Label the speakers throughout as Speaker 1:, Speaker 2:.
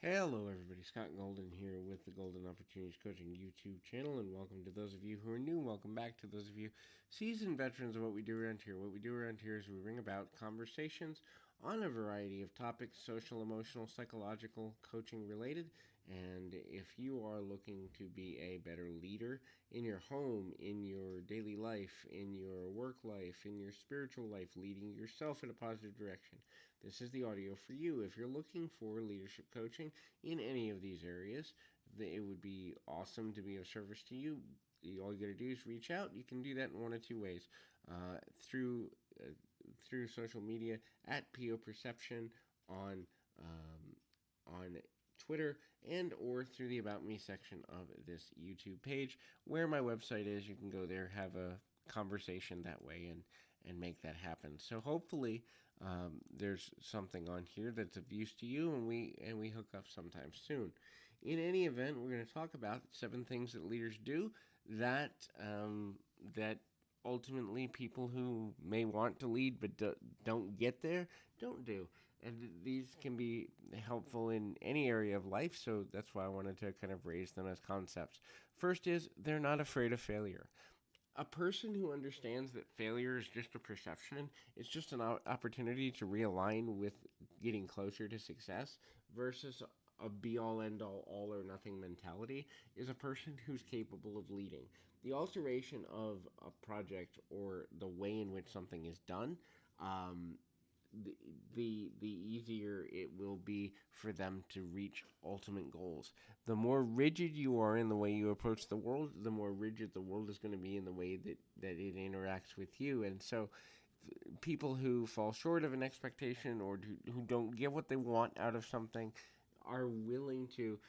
Speaker 1: Hello, everybody. Scott Golden here with the Golden Opportunities Coaching YouTube channel, and welcome to those of you who are new. Welcome back to those of you seasoned veterans of what we do around here. What we do around here is we bring about conversations on a variety of topics, social, emotional, psychological, coaching related. And if you are looking to be a better leader in your home, in your daily life, in your work life, in your spiritual life, leading yourself in a positive direction, this is the audio for you. If you're looking for leadership coaching in any of these areas, it would be awesome to be of service to you. All you got to do is reach out. You can do that in one of two ways: uh, through uh, through social media at PO Perception on on Twitter, and or through the About Me section of this YouTube page, where my website is. You can go there, have a conversation that way, and make that happen. So hopefully, there's something on here that's of use to you, and we hook up sometime soon. In any event, we're going to talk about 7 things that leaders do that that ultimately people who may want to lead but don't get there don't do. And these can be helpful in any area of life, so that's why I wanted to kind of raise them as concepts. First is they're not afraid of failure. A person who understands that failure is just a perception, it's just an opportunity to realign with getting closer to success versus a be all end all or nothing mentality, is a person who's capable of leading. The alteration of a project or the way in which something is done, um, the easier it will be for them to reach ultimate goals. The more rigid you are in the way you approach the world, the more rigid the world is going to be in the way that it interacts with you. And so people who fall short of an expectation or who don't get what they want out of something are willing to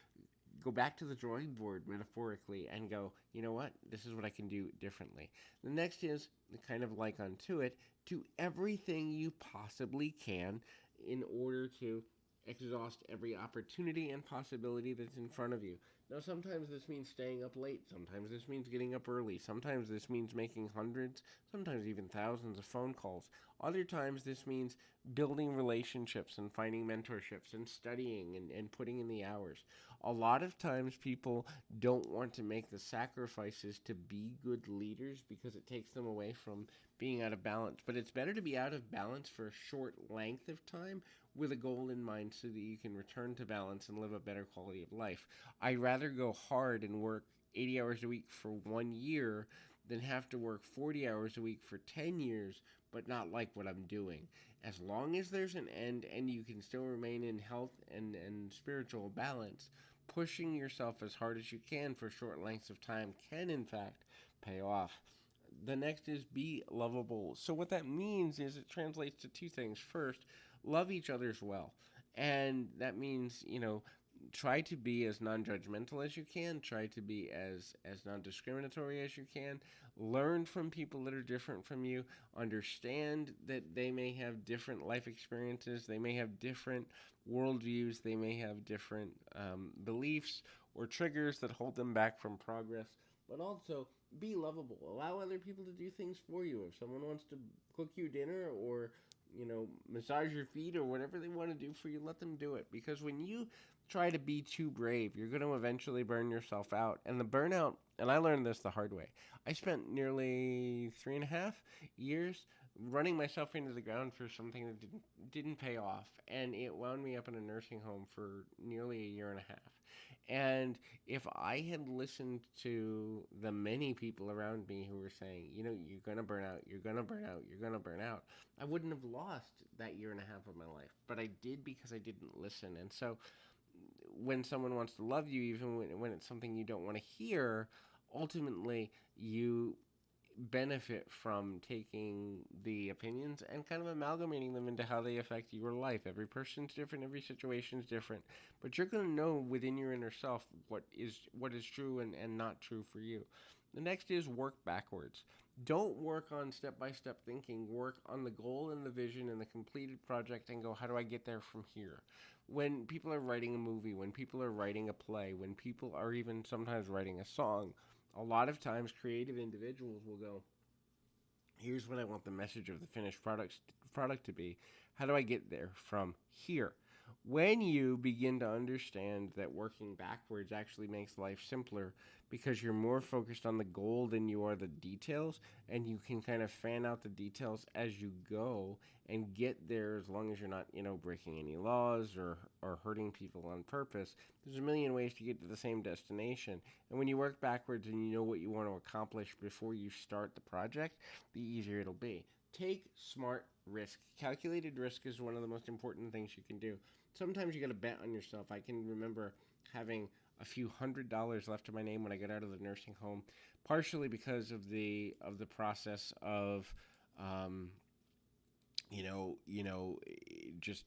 Speaker 1: go back to the drawing board metaphorically and go, you know what, this is what I can do differently. The next is kind of like unto it, do everything you possibly can in order to exhaust every opportunity and possibility that's in front of you. Now, sometimes this means staying up late. Sometimes this means getting up early. Sometimes this means making hundreds, sometimes even thousands of phone calls. Other times this means building relationships and finding mentorships and studying and putting in the hours. A lot of times people don't want to make the sacrifices to be good leaders because it takes them away from being out of balance. But it's better to be out of balance for a short length of time with a goal in mind so that you can return to balance and live a better quality of life. I'd rather go hard and work 80 hours a week for 1 year than have to work 40 hours a week for 10 years but not like what I'm doing. As long as there's an end and you can still remain in health and spiritual balance, pushing yourself as hard as you can for short lengths of time can, in fact, pay off. The next is be lovable. So, what that means is it translates to 2 things. First, love each other as well. And that means, try to be as non-judgmental as you can, try to be as non-discriminatory as you can, learn from people that are different from you, understand that they may have different life experiences, they may have different worldviews, they may have different beliefs or triggers that hold them back from progress, but also be lovable. Allow other people to do things for you. If someone wants to cook you dinner or massage your feet or whatever they want to do for you, let them do it. Because when you try to be too brave, you're going to eventually burn yourself out. And the burnout, and I learned this the hard way. I spent nearly 3.5 years running myself into the ground for something that didn't pay off, and it wound me up in a nursing home for nearly a year and a half. And if I had listened to the many people around me who were saying, you're going to burn out, you're going to burn out, you're going to burn out, I wouldn't have lost that year and a half of my life. But I did because I didn't listen. And so when someone wants to love you, even when it's something you don't want to hear, ultimately you benefit from taking the opinions and kind of amalgamating them into how they affect your life. Every person's different, every situation's different, but you're going to know within your inner self what is true and not true for you. The next is work backwards. Don't work on step-by-step thinking. Work on the goal and the vision and the completed project and go, how do I get there from here? When people are writing a movie, when people are writing a play, when people are even sometimes writing a song, a lot of times creative individuals will go, here's what I want the message of the finished product to be. How do I get there from here? when you begin to understand that working backwards actually makes life simpler because you're more focused on the goal than you are the details, and you can kind of fan out the details as you go and get there as long as you're not, breaking any laws or hurting people on purpose. There's a million ways to get to the same destination. And when you work backwards and you know what you want to accomplish before you start the project, the easier it'll be. Take smart risk. Calculated risk is one of the most important things you can do. Sometimes you got to bet on yourself. I can remember having a few $100s left to my name when I got out of the nursing home, partially because of the process of, um, just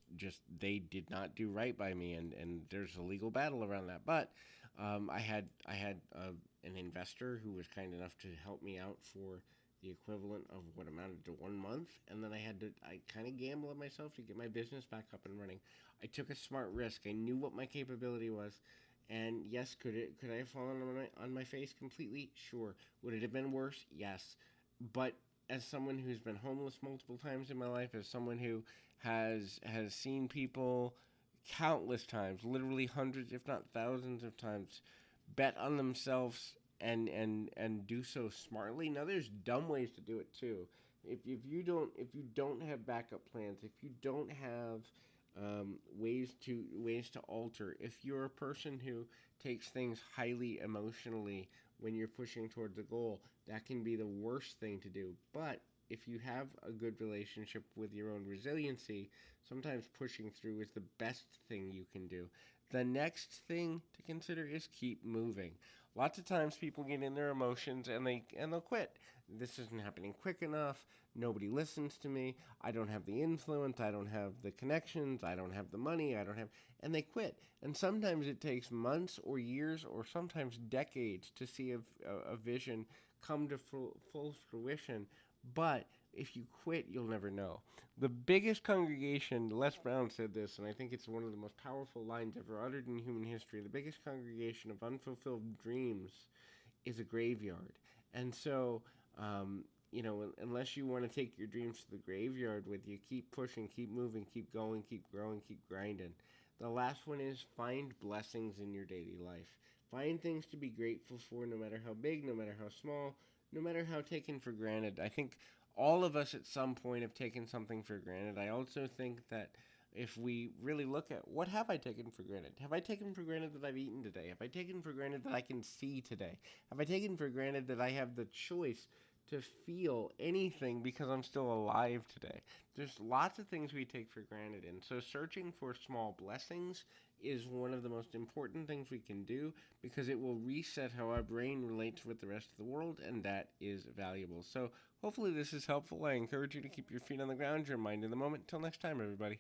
Speaker 1: they did not do right by me, and there's a legal battle around that. But I had an investor who was kind enough to help me out for the equivalent of what amounted to 1 month, and then I kind of gambled on myself to get my business back up and running. I took a smart risk. I knew what my capability was, and yes, could I have fallen on my face completely? Sure. Would it have been worse? Yes. But as someone who's been homeless multiple times in my life, as someone who has seen people countless times, literally hundreds, if not thousands of times, bet on themselves and do so smartly. Now, there's dumb ways to do it too. If you don't have backup plans, if you don't have ways to alter, if you're a person who takes things highly emotionally when you're pushing towards a goal, that can be the worst thing to do. But if you have a good relationship with your own resiliency, sometimes pushing through is the best thing you can do. The next thing to consider is keep moving. Lots of times people get in their emotions and they'll quit. This isn't happening quick enough. Nobody listens to me. I don't have the influence. I don't have the connections. I don't have the money. And they quit. And sometimes it takes months or years or sometimes decades to see a vision come to full fruition. But if you quit, you'll never know. The biggest congregation, Les Brown said this, and I think it's one of the most powerful lines ever uttered in human history. The biggest congregation of unfulfilled dreams is a graveyard. And so, unless you want to take your dreams to the graveyard with you, keep pushing, keep moving, keep going, keep growing, keep grinding. The last one is find blessings in your daily life. Find things to be grateful for, no matter how big, no matter how small, no matter how taken for granted. I think all of us at some point have taken something for granted. I also think that if we really look at what have I taken for granted? Have I taken for granted that I've eaten today? Have I taken for granted that I can see today? Have I taken for granted that I have the choice to feel anything because I'm still alive today? There's lots of things we take for granted, and so searching for small blessings is one of the most important things we can do because it will reset how our brain relates with the rest of the world, and that is valuable. So hopefully this is helpful. I encourage you to keep your feet on the ground, your mind in the moment. Till next time, everybody.